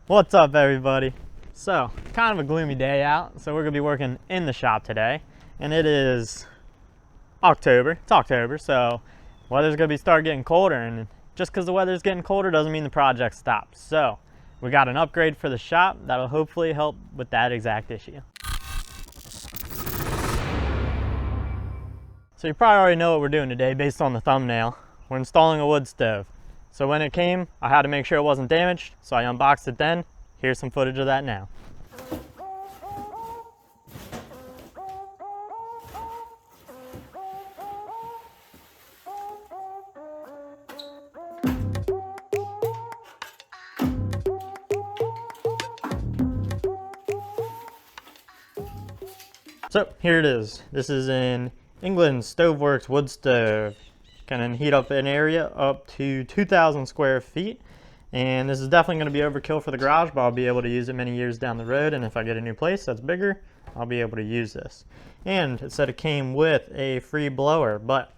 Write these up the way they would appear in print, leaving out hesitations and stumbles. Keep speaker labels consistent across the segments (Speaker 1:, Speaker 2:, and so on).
Speaker 1: What's up, everybody? So, kind of a gloomy day out, so we're gonna be working in the shop today, and it is October. It's October, so weather's gonna start getting colder, and just because the weather's getting colder doesn't mean the project stops. So, we got an upgrade for the shop that'll hopefully help with that exact issue. So you probably already know what we're doing today based on the thumbnail. We're installing a wood stove. So when it came, I had to make sure it wasn't damaged, so I unboxed it then. Here's some footage of that now. So here it is. This is an England Stoveworks wood stove. Can heat up an area up to 2,000 square feet. And this is definitely going to be overkill for the garage, but I'll be able to use it many years down the road. And if I get a new place that's bigger, I'll be able to use this. And it said it came with a free blower, but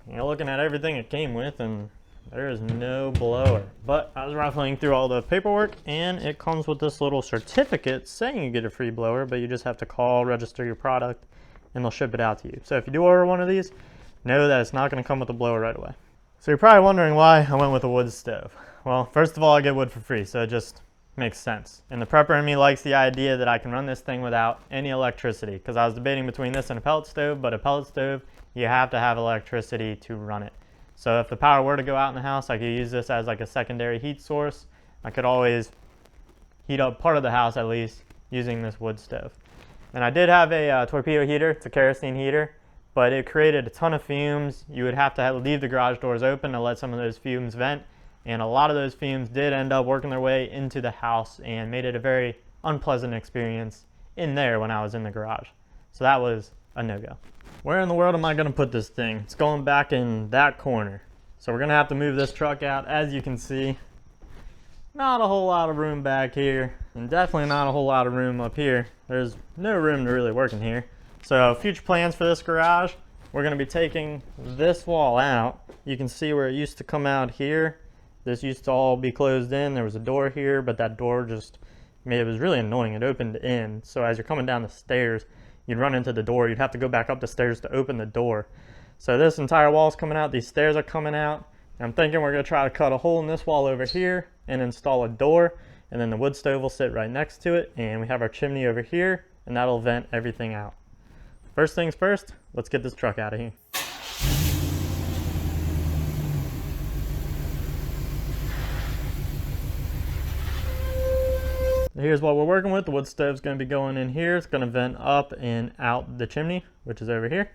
Speaker 1: you're looking at everything it came with and there is no blower. But I was rifling through all the paperwork and it comes with this little certificate saying you get a free blower, but you just have to call, register your product, and they'll ship it out to you. So if you do order one of these, know that it's not going to come with a blower right away. So you're probably wondering why I went with a wood stove. Well, first of all, I get wood for free, so it just makes sense. And the prepper in me likes the idea that I can run this thing without any electricity, because I was debating between this and a pellet stove, but a pellet stove, you have to have electricity to run it. So if the power were to go out in the house, I could use this as like a secondary heat source. I could always heat up part of the house at least using this wood stove. And I did have a torpedo heater. It's a kerosene heater, but it created a ton of fumes. You would have to leave the garage doors open to let some of those fumes vent. And a lot of those fumes did end up working their way into the house and made it a very unpleasant experience in there when I was in the garage. So that was a no-go. Where in the world am I going to put this thing? It's going back in that corner. So we're going to have to move this truck out. As you can see, not a whole lot of room back here, and definitely not a whole lot of room up here. There's no room to really work in here. So future plans for this garage, we're going to be taking this wall out. You can see where it used to come out here. This used to all be closed in. There was a door here, but that door just, it was really annoying. It opened in. So as you're coming down the stairs, you'd run into the door. You'd have to go back up the stairs to open the door. So this entire wall is coming out. These stairs are coming out. I'm thinking we're going to try to cut a hole in this wall over here and install a door. And then the wood stove will sit right next to it. And we have our chimney over here, and that'll vent everything out. First things first, let's get this truck out of here. Here's what we're working with. The wood stove's going to be going in here. It's going to vent up and out the chimney, which is over here.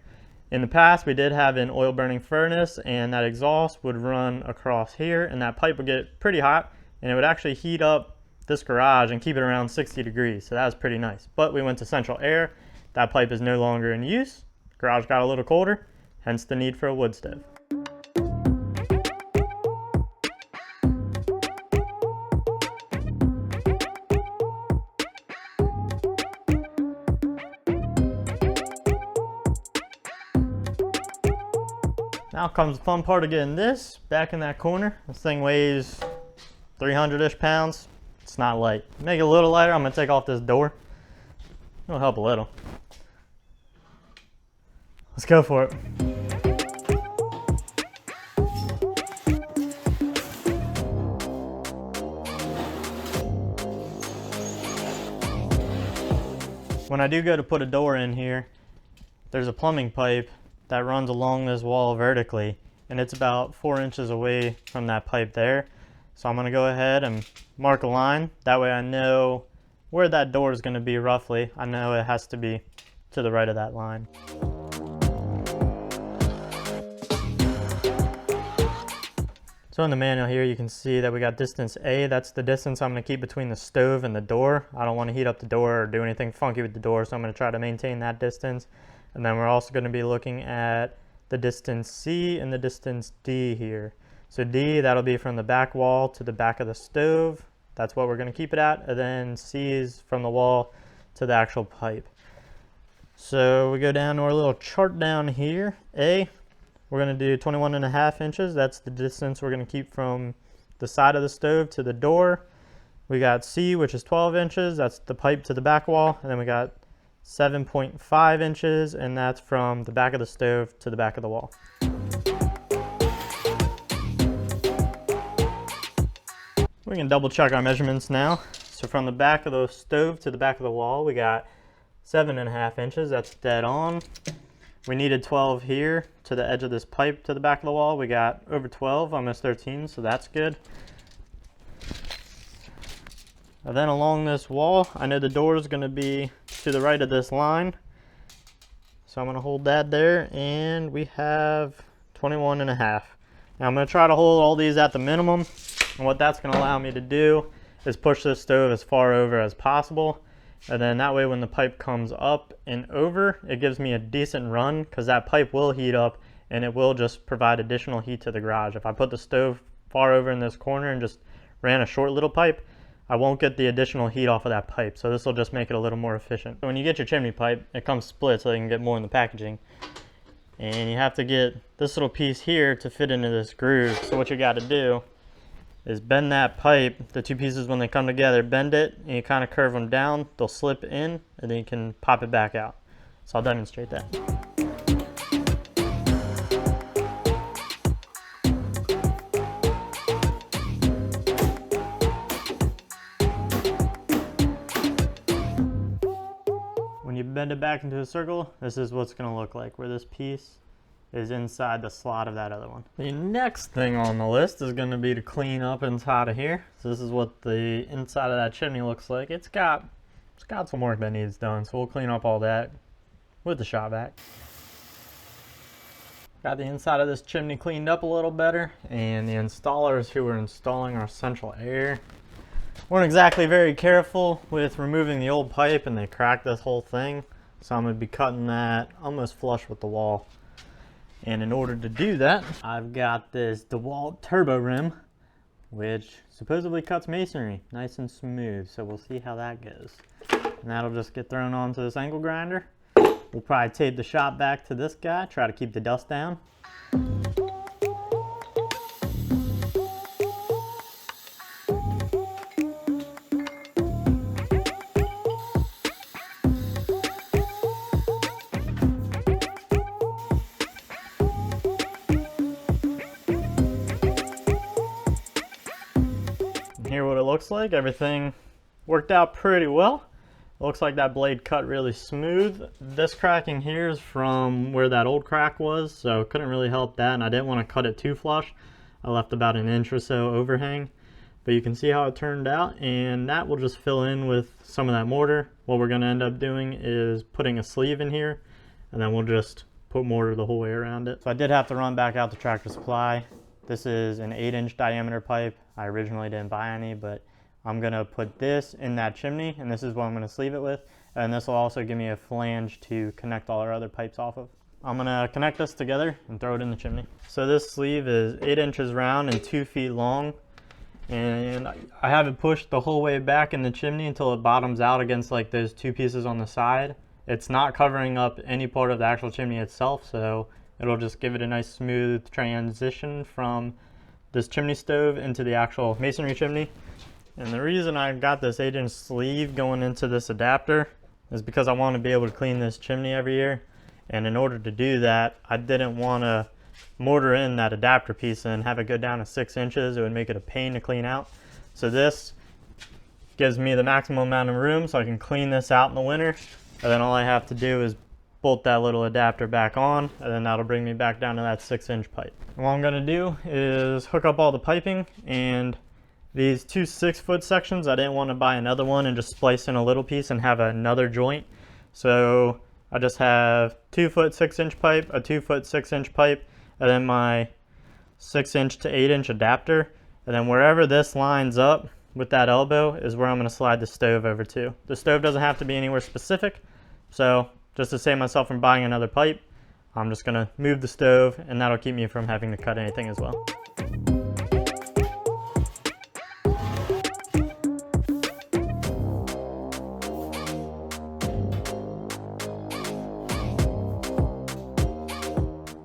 Speaker 1: In the past, we did have an oil burning furnace, and that exhaust would run across here, and that pipe would get pretty hot, and it would actually heat up this garage and keep it around 60 degrees. So that was pretty nice. But we went to central air. That pipe is no longer in use. Garage got a little colder, hence the need for a wood stove. Now comes the fun part of getting this back in that corner. This thing weighs 300-ish pounds. It's not light. To make it a little lighter, I'm gonna take off this door. It'll help a little. Let's go for it. When I do go to put a door in here, there's a plumbing pipe that runs along this wall vertically, and it's about 4 inches away from that pipe there. So I'm gonna go ahead and mark a line. That way I know where that door is gonna be roughly. I know it has to be to the right of that line. So in the manual here, you can see that we got distance A. That's the distance I'm gonna keep between the stove and the door. I don't wanna heat up the door or do anything funky with the door, so I'm gonna try to maintain that distance. And then we're also going to be looking at the distance C and the distance D here. So D, that'll be from the back wall to the back of the stove. That's what we're going to keep it at. And then C is from the wall to the actual pipe. So we go down to our little chart down here. A, we're going to do 21.5 inches. That's the distance we're going to keep from the side of the stove to the door. We got C, which is 12 inches. That's the pipe to the back wall. And then we got 7.5 inches, and that's from the back of the stove to the back of the wall. We can double check our measurements now. So from the back of the stove to the back of the wall, we got 7.5 inches. That's dead on. We needed 12 here to the edge of this pipe to the back of the wall. We got over 12, almost 13, so that's good. And then along this wall, I know the door is going to be to the right of this line. So I'm going to hold that there, and we have 21.5. Now I'm going to try to hold all these at the minimum, and what that's going to allow me to do is push this stove as far over as possible. And then that way when the pipe comes up and over, it gives me a decent run, because that pipe will heat up and it will just provide additional heat to the garage. If I put the stove far over in this corner and just ran a short little pipe, I won't get the additional heat off of that pipe. So this will just make it a little more efficient. So when you get your chimney pipe, it comes split so you can get more in the packaging. And you have to get this little piece here to fit into this groove. So what you got to do is bend that pipe, the two pieces when they come together, bend it, and you kind of curve them down. They'll slip in, and then you can pop it back out. So I'll demonstrate that. When you bend it back into a circle, this is what's going to look like, where this piece is inside the slot of that other one. The next thing on the list is going to be to clean up inside of here. So this is what the inside of that chimney looks like. It's got some work that needs done, so we'll clean up all that with the shop vac. Got the inside of this chimney cleaned up a little better, and the installers who were installing our central air weren't exactly very careful with removing the old pipe, and they cracked this whole thing. So I'm going to be cutting that almost flush with the wall. And in order to do that, I've got this DeWalt Turbo Rim, which supposedly cuts masonry nice and smooth. So we'll see how that goes. And that'll just get thrown onto this angle grinder. We'll probably tape the shop back to this guy, try to keep the dust down. Here what it looks like. Everything worked out pretty well. It looks like that blade cut really smooth. This cracking here is from where that old crack was, so couldn't really help that, and I didn't want to cut it too flush. I left about an inch or so overhang, but you can see how it turned out, and that will just fill in with some of that mortar. What we're going to end up doing is putting a sleeve in here, and then we'll just put mortar the whole way around it. So I did have to run back out to Tractor Supply. This is an 8-inch diameter pipe. I originally didn't buy any, but I'm going to put this in that chimney, and this is what I'm going to sleeve it with. And this will also give me a flange to connect all our other pipes off of. I'm going to connect this together and throw it in the chimney. So this sleeve is 8 inches round and 2 feet long. And I have it pushed the whole way back in the chimney until it bottoms out against like those two pieces on the side. It's not covering up any part of the actual chimney itself, so it'll just give it a nice smooth transition from this chimney stove into the actual masonry chimney. And the reason I got this 8-inch sleeve going into this adapter is because I want to be able to clean this chimney every year. And in order to do that, I didn't want to mortar in that adapter piece and have it go down to 6 inches. It would make it a pain to clean out. So this gives me the maximum amount of room so I can clean this out in the winter. And then all I have to do is bolt that little adapter back on, and then that'll bring me back down to that 6-inch pipe. And what I'm going to do is hook up all the piping, and these two 6-foot sections, I didn't want to buy another one and just splice in a little piece and have another joint. So I just have 2-foot 6-inch pipe, a 2-foot 6-inch pipe, and then my 6-inch to 8-inch adapter. And then wherever this lines up with that elbow is where I'm going to slide the stove over to. The stove doesn't have to be anywhere specific, so just to save myself from buying another pipe, I'm just going to move the stove, and that'll keep me from having to cut anything as well.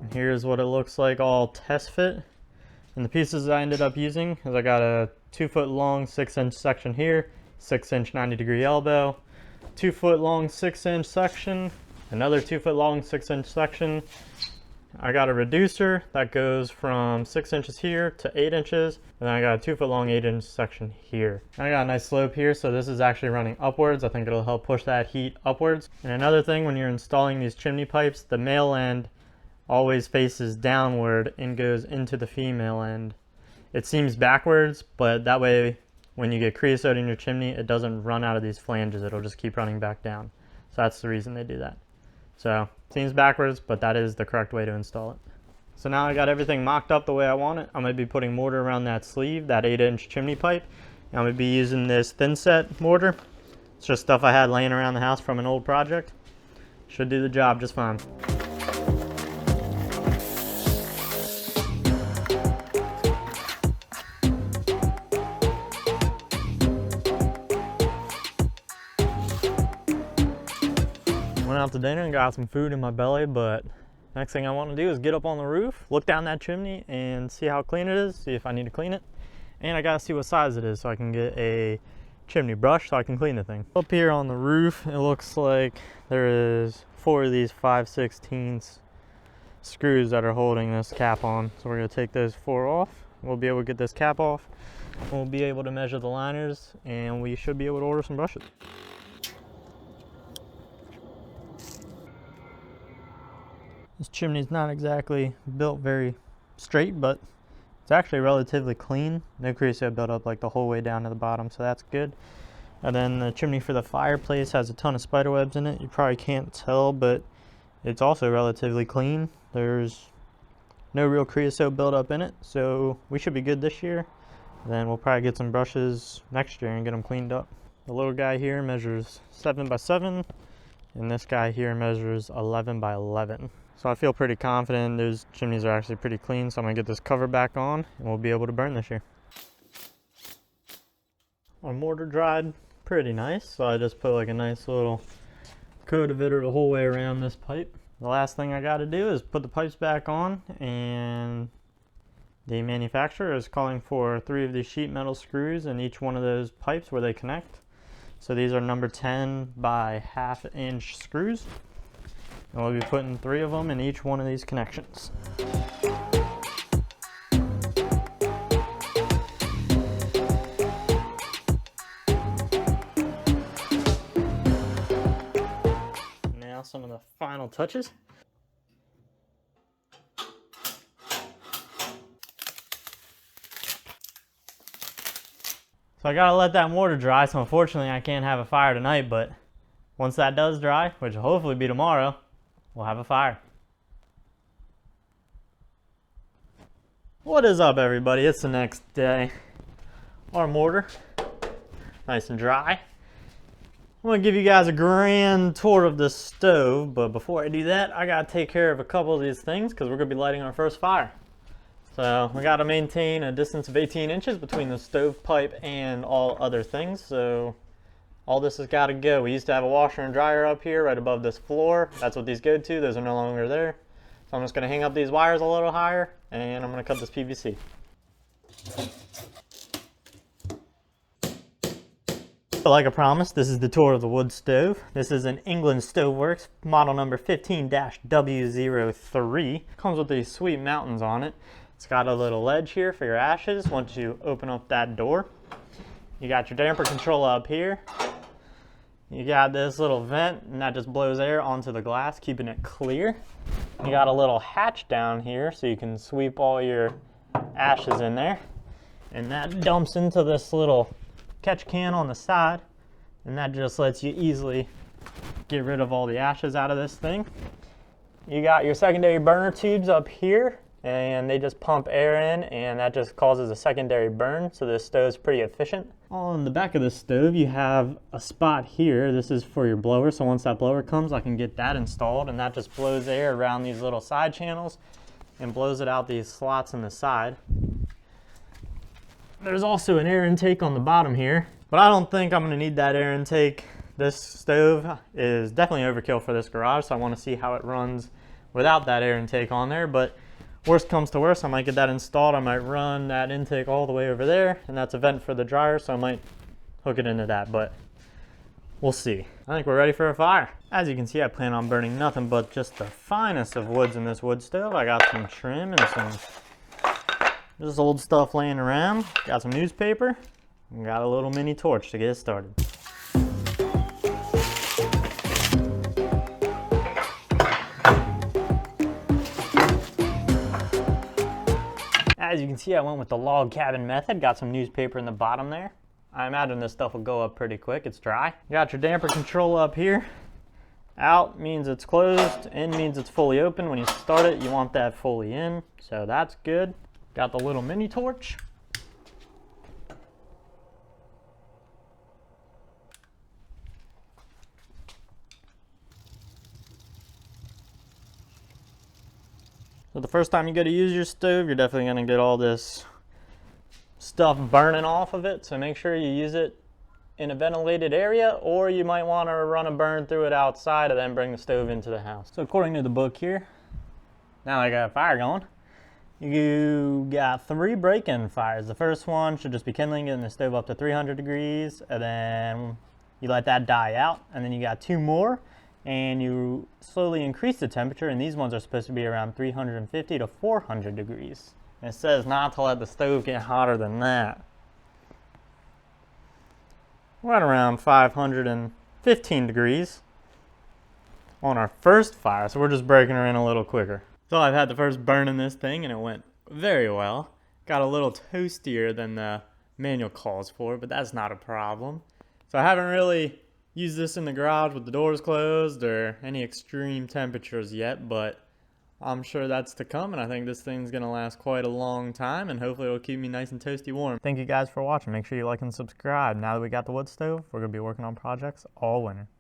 Speaker 1: And here's what it looks like all test fit. And the pieces I ended up using is I got a 2 foot long 6-inch section here, 6-inch 90-degree elbow, 2 foot long 6-inch section, another 2 foot long 6-inch section. I got a reducer that goes from 6 inches here to 8 inches, and then I got a 2 foot long 8-inch section here. And I got a nice slope here, so this is actually running upwards. I think it'll help push that heat upwards. And another thing, when you're installing these chimney pipes, the male end always faces downward and goes into the female end. It seems backwards, but that way when you get creosote in your chimney, it doesn't run out of these flanges. It'll just keep running back down. So that's the reason they do that. So seems backwards, but that is the correct way to install it. So now I got everything mocked up the way I want it. I'm going to be putting mortar around that sleeve, that 8-inch chimney pipe. And I'm going to be using this thin set mortar. It's just stuff I had laying around the house from an old project. Should do the job just fine. Went out to dinner and got some food in my belly, but next thing I want to do is get up on the roof, look down that chimney and see how clean it is, see if I need to clean it. And I gotta see what size it is so I can get a chimney brush so I can clean the thing. Up here on the roof, it looks like there is 4 of these 5/16 screws that are holding this cap on. So we're gonna take those 4 off. We'll be able to get this cap off. We'll be able to measure the liners and we should be able to order some brushes. This chimney's not exactly built very straight, but it's actually relatively clean. No creosote built up like the whole way down to the bottom, so that's good. And then the chimney for the fireplace has a ton of spider webs in it. You probably can't tell, but it's also relatively clean. There's no real creosote built up in it, so we should be good this year. And then we'll probably get some brushes next year and get them cleaned up. The little guy here measures 7 by 7, and this guy here measures 11 by 11. So I feel pretty confident those chimneys are actually pretty clean, so I'm gonna get this cover back on and we'll be able to burn this year. Our mortar dried pretty nice, so I just put like a nice little coat of it the whole way around this pipe. The last thing I gotta do is put the pipes back on, and the manufacturer is calling for 3 of these sheet metal screws in each one of those pipes where they connect. So these are number 10 by 1/2 inch screws. And we'll be putting 3 of them in each one of these connections. Now some of the final touches. So I gotta let that mortar dry, so unfortunately I can't have a fire tonight, but once that does dry, which will hopefully be tomorrow, we'll have a fire. What is up, everybody? It's the next day. Our mortar, nice and dry. I'm gonna give you guys a grand tour of the stove, but before I do that, I gotta take care of a couple of these things because we're gonna be lighting our first fire. So we gotta maintain a distance of 18 inches between the stovepipe and all other things. So all this has got to go. We used to have a washer and dryer up here right above this floor. That's what these go to. Those are no longer there. So I'm just going to hang up these wires a little higher, and I'm going to cut this PVC. So like I promised, this is the tour of the wood stove. This is an England Stoveworks model number 15-W03. Comes with these sweet mountains on it. It's got a little ledge here for your ashes once you open up that door. You got your damper control up here. You got this little vent, and that just blows air onto the glass, keeping it clear. You got a little hatch down here so you can sweep all your ashes in there. And that dumps into this little catch can on the side, and that just lets you easily get rid of all the ashes out of this thing. You got your secondary burner tubes up here, and they just pump air in, and that just causes a secondary burn, so this stove's pretty efficient. On the back of the stove, you have a spot here. This is for your blower, so once that blower comes, I can get that installed, and that just blows air around these little side channels and blows it out these slots in the side. There's also an air intake on the bottom here, but I don't think I'm gonna need that air intake. This stove is definitely overkill for this garage, so I wanna see how it runs without that air intake on there, but Worst comes to worst, I might get that installed. I might run that intake all the way over there, and that's a vent for the dryer, so I might hook it into that, but we'll see. I think we're ready for a fire. As you can see, I plan on burning nothing but just the finest of woods in this wood stove. I got some trim and some just old stuff laying around. Got some newspaper, and got a little mini torch to get it started. As you can see, I went with the log cabin method. Got some newspaper in the bottom there. I imagine this stuff will go up pretty quick. It's dry. Got your damper control up here. Out means it's closed. In means it's fully open. When you start it, you want that fully in. So that's good. Got the little mini torch. So the first time you go to use your stove, you're definitely going to get all this stuff burning off of it. So make sure you use it in a ventilated area, or you might want to run a burn through it outside and then bring the stove into the house. So according to the book here, now I got a fire going. You got 3 break-in fires. The first one should just be kindling, getting the stove up to 300 degrees, and then you let that die out, and then you got 2 more, and you slowly increase the temperature, and these ones are supposed to be around 350 to 400 degrees. And it says not to let the stove get hotter than that. We're at around 515 degrees on our first fire, so we're just breaking her in a little quicker. So I've had the first burn in this thing, and it went very well. Got a little toastier than the manual calls for, but that's not a problem. So I haven't really used this in the garage with the doors closed or any extreme temperatures yet, but I'm sure that's to come, and I think this thing's gonna last quite a long time, and hopefully it'll keep me nice and toasty warm. Thank you guys for watching. Make sure you like and subscribe. Now that we got the wood stove, we're gonna be working on projects all winter.